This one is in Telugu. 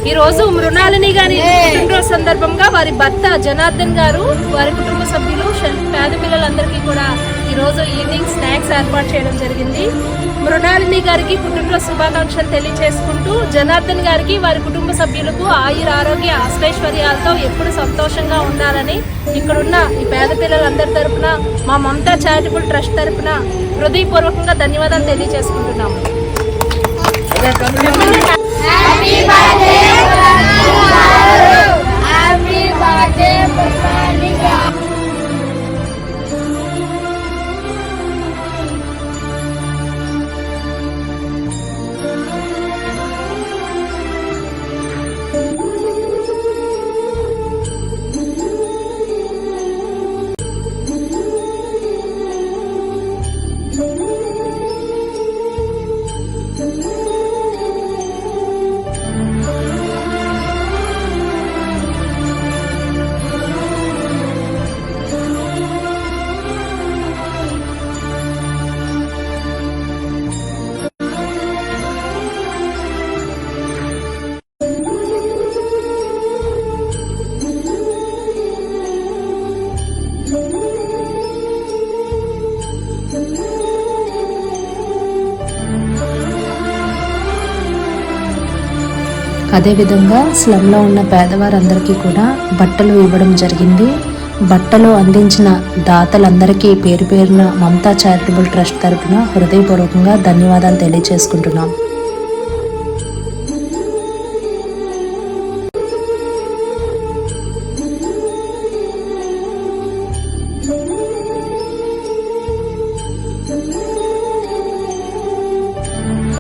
ఈరోజు మృణాలిని గారి పుట్టినరోజు సందర్భంగా వారి భర్త జనార్దన్ గారు, వారి కుటుంబ సభ్యులు, పేద పిల్లలందరికీ కూడా ఈరోజు ఈవినింగ్ స్నాక్స్ ఏర్పాటు చేయడం జరిగింది. మృణాలిని గారికి పుట్టినరోజు శుభాకాంక్షలు తెలియజేసుకుంటూ, జనార్దన్ గారికి వారి కుటుంబ సభ్యులకు ఆయుర ఆరోగ్య అష్టైశ్వర్యాలతో ఎప్పుడు సంతోషంగా ఉండాలని ఇక్కడున్న ఈ పేద పిల్లలందరి తరపున, మా మమతా చారిటబుల్ ట్రస్ట్ తరపున హృదయపూర్వకంగా ధన్యవాదాలు తెలియజేసుకుంటున్నాము. అదేవిధంగా స్లమ్లో ఉన్న పేదవారందరికీ కూడా బట్టలు ఇవ్వడం జరిగింది. బట్టలు అందించిన దాతలందరికీ పేరు పేరున మమతా చారిటబుల్ ట్రస్ట్ తరపున హృదయపూర్వకంగా ధన్యవాదాలు తెలియజేసుకుంటున్నాం.